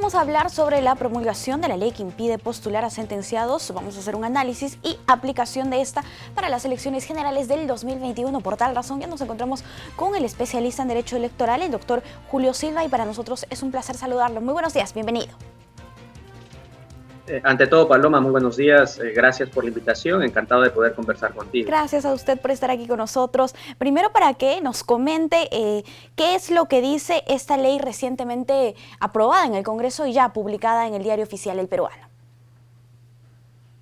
vamos a hablar sobre la promulgación de la ley que impide postular a sentenciados. Vamos a hacer un análisis y aplicación de esta para las elecciones generales del 2021. Por tal razón, ya nos encontramos con el especialista en Derecho Electoral, el doctor Julio Silva, y para nosotros es un placer saludarlo. Muy buenos días, bienvenido. Ante todo, Paloma, muy buenos días. Gracias por la invitación. Encantado de poder conversar contigo. Gracias a usted por estar aquí con nosotros. Primero, para que nos comente qué es lo que dice esta ley recientemente aprobada en el Congreso y ya publicada en el Diario Oficial El Peruano.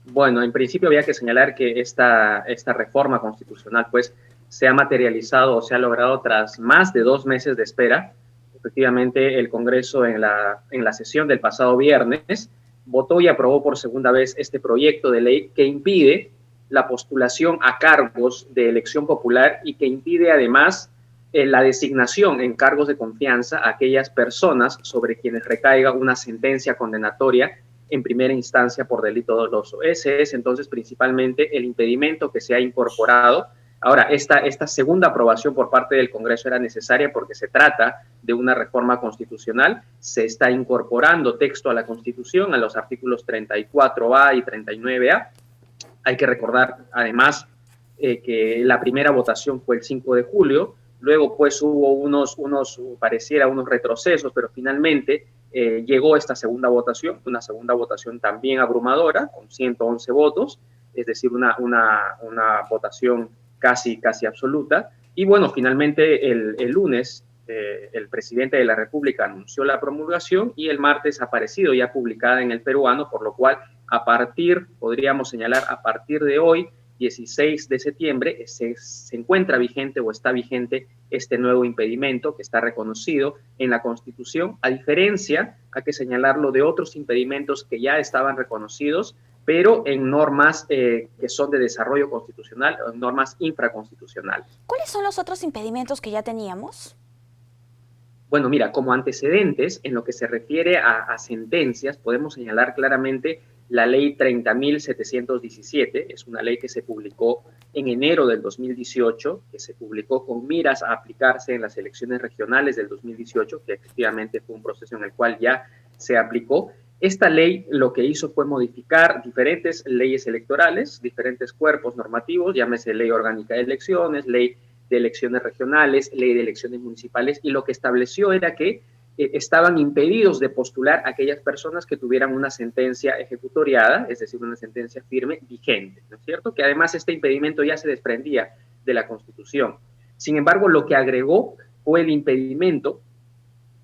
Bueno, en principio había que señalar que esta reforma constitucional pues se ha materializado o se ha logrado tras más de 2 meses de espera. Efectivamente, el Congreso en la sesión del pasado viernes votó y aprobó por segunda vez este proyecto de ley que impide la postulación a cargos de elección popular y que impide además la designación en cargos de confianza a aquellas personas sobre quienes recaiga una sentencia condenatoria en primera instancia por delito doloso. Ese es entonces principalmente el impedimento que se ha incorporado. Ahora, esta segunda aprobación por parte del Congreso era necesaria porque se trata de una reforma constitucional. Se está incorporando texto a la Constitución, a los artículos 34A y 39A. Hay que recordar, además, que la primera votación fue el 5 de julio. Luego, pues, hubo unos retrocesos, pero finalmente llegó esta segunda votación, una segunda votación también abrumadora, con 111 votos, es decir, una votación casi absoluta. Y bueno, finalmente el lunes el presidente de la República anunció la promulgación y el martes ha aparecido ya publicada en El Peruano, por lo cual podríamos señalar a partir de hoy, 16 de septiembre, se encuentra vigente o está vigente este nuevo impedimento que está reconocido en la Constitución, a diferencia, hay que señalarlo, de otros impedimentos que ya estaban reconocidos, pero en normas que son de desarrollo constitucional, o en normas infraconstitucionales. ¿Cuáles son los otros impedimentos que ya teníamos? Bueno, mira, como antecedentes, en lo que se refiere a sentencias, podemos señalar claramente la ley 30.717, es una ley que se publicó en enero del 2018, que se publicó con miras a aplicarse en las elecciones regionales del 2018, que efectivamente fue un proceso en el cual ya se aplicó. Esta ley lo que hizo fue modificar diferentes leyes electorales, diferentes cuerpos normativos, llámese ley orgánica de elecciones, ley de elecciones regionales, ley de elecciones municipales, y lo que estableció era que estaban impedidos de postular a aquellas personas que tuvieran una sentencia ejecutoriada, es decir, una sentencia firme vigente, ¿no es cierto? Que además este impedimento ya se desprendía de la Constitución. Sin embargo, lo que agregó fue el impedimento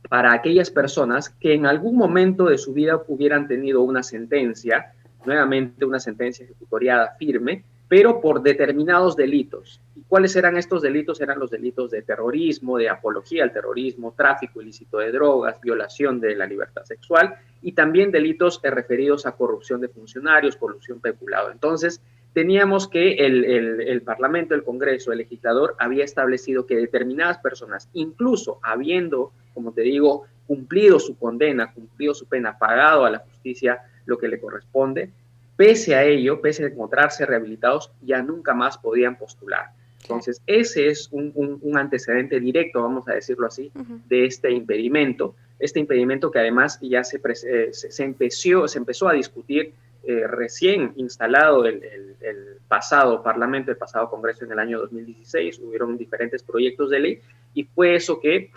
para aquellas personas que en algún momento de su vida hubieran tenido una sentencia, nuevamente una sentencia ejecutoriada firme, pero por determinados delitos. ¿Y cuáles eran estos delitos? Eran los delitos de terrorismo, de apología al terrorismo, tráfico ilícito de drogas, violación de la libertad sexual y también delitos referidos a corrupción de funcionarios, corrupción peculado. Entonces, teníamos que el Parlamento, el Congreso, el legislador había establecido que determinadas personas, incluso habiendo, como te digo, cumplido su condena, cumplido su pena, pagado a la justicia lo que le corresponde, pese a ello, pese a encontrarse rehabilitados, ya nunca más podían postular. Entonces, ese es un antecedente directo, vamos a decirlo así, de este impedimento que además ya se empezó a discutir recién instalado el pasado Parlamento, el pasado Congreso en el año 2016, hubieron diferentes proyectos de ley y fue eso que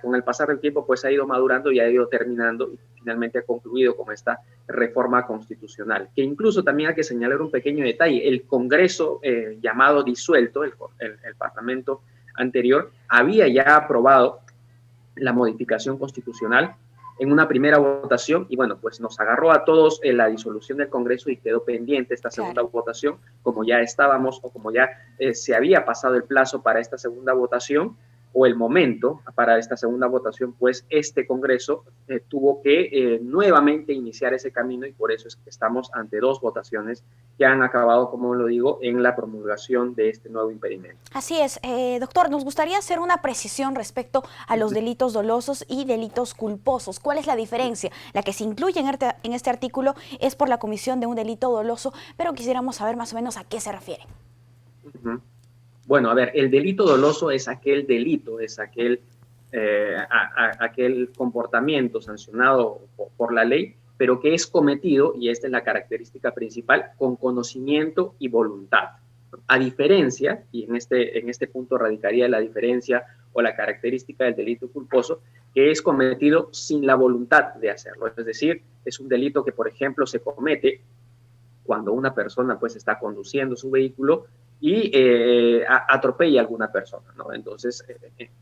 con el pasar del tiempo pues ha ido madurando y ha ido terminando y finalmente ha concluido con esta reforma constitucional, que incluso también hay que señalar un pequeño detalle, el Congreso llamado disuelto, el Parlamento anterior, había ya aprobado la modificación constitucional en una primera votación y bueno, pues nos agarró a todos en la disolución del Congreso y quedó pendiente esta segunda votación, como ya estábamos o como ya se había pasado el plazo para esta segunda votación o el momento para esta segunda votación, pues este Congreso tuvo que nuevamente iniciar ese camino y por eso es que estamos ante 2 votaciones que han acabado, como lo digo, en la promulgación de este nuevo impedimento. Así es. Doctor, nos gustaría hacer una precisión respecto a los delitos dolosos y delitos culposos. ¿Cuál es la diferencia? La que se incluye en este artículo es por la comisión de un delito doloso, pero quisiéramos saber más o menos a qué se refiere. Bueno, a ver, el delito doloso es aquel delito, es aquel aquel comportamiento sancionado por la ley, pero que es cometido, y esta es la característica principal, con conocimiento y voluntad. A diferencia, y en este punto radicaría la diferencia o la característica del delito culposo, que es cometido sin la voluntad de hacerlo. Es decir, es un delito que, por ejemplo, se comete cuando una persona pues está conduciendo su vehículo y atropella a alguna persona, ¿no? Entonces,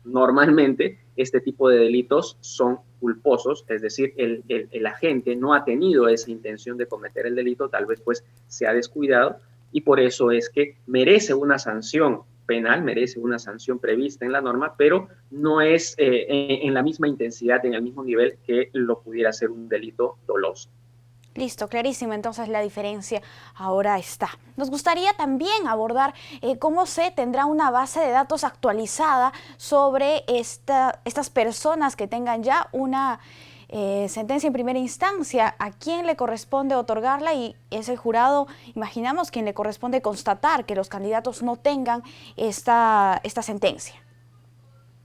normalmente este tipo de delitos son culposos, es decir, el agente no ha tenido esa intención de cometer el delito, tal vez pues se ha descuidado, y por eso es que merece una sanción penal, merece una sanción prevista en la norma, pero no es en la misma intensidad, en el mismo nivel que lo pudiera ser un delito doloso. Listo, clarísimo, entonces la diferencia ahora está. Nos gustaría también abordar cómo se tendrá una base de datos actualizada sobre estas personas que tengan ya una sentencia en primera instancia, a quién le corresponde otorgarla, y es el jurado, imaginamos, quien le corresponde constatar que los candidatos no tengan esta sentencia.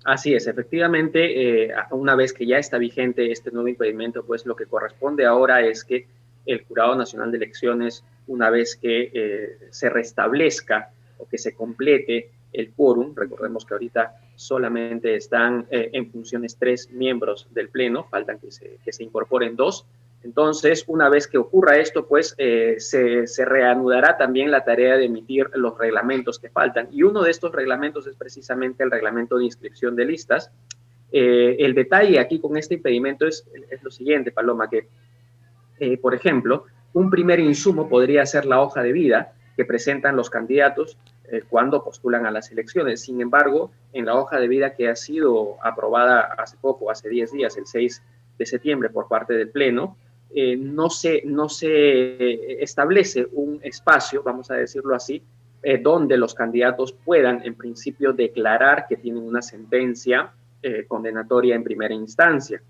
Así es, efectivamente, una vez que ya está vigente este nuevo impedimento, pues lo que corresponde ahora es que el Jurado Nacional de Elecciones, una vez que se restablezca o que se complete el quórum, recordemos que ahorita solamente están en funciones 3 miembros del Pleno, faltan que se incorporen 2. Entonces, una vez que ocurra esto, pues se reanudará también la tarea de emitir los reglamentos que faltan. Y uno de estos reglamentos es precisamente el reglamento de inscripción de listas. El detalle aquí con este impedimento es lo siguiente, Paloma, que por ejemplo, un primer insumo podría ser la hoja de vida que presentan los candidatos cuando postulan a las elecciones. Sin embargo, en la hoja de vida que ha sido aprobada hace poco, hace 10 días, el 6 de septiembre, por parte del Pleno, no se establece un espacio, vamos a decirlo así, donde los candidatos puedan, en principio, declarar que tienen una sentencia condenatoria en primera instancia.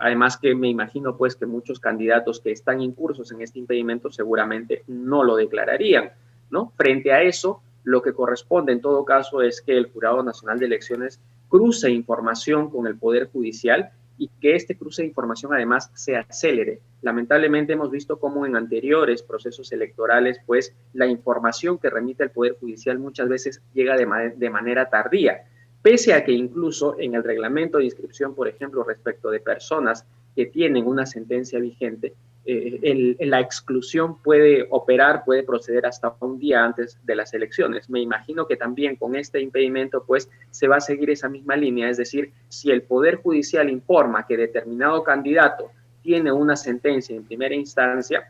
Además que me imagino pues que muchos candidatos que están incursos en este impedimento seguramente no lo declararían, ¿no? Frente a eso, lo que corresponde en todo caso es que el Jurado Nacional de Elecciones cruce información con el Poder Judicial y que este cruce de información además se acelere. Lamentablemente hemos visto cómo en anteriores procesos electorales pues la información que remite el Poder Judicial muchas veces llega de manera tardía. Pese a que incluso en el reglamento de inscripción, por ejemplo, respecto de personas que tienen una sentencia vigente, la exclusión puede operar, puede proceder hasta un día antes de las elecciones. Me imagino que también con este impedimento, pues, se va a seguir esa misma línea, es decir, si el Poder Judicial informa que determinado candidato tiene una sentencia en primera instancia,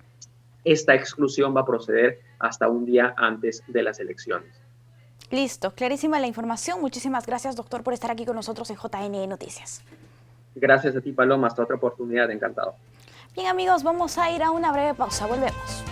esta exclusión va a proceder hasta un día antes de las elecciones. Listo, clarísima la información. Muchísimas gracias, doctor, por estar aquí con nosotros en JNE Noticias. Gracias a ti, Paloma. Hasta otra oportunidad. Encantado. Bien, amigos, vamos a ir a una breve pausa. Volvemos.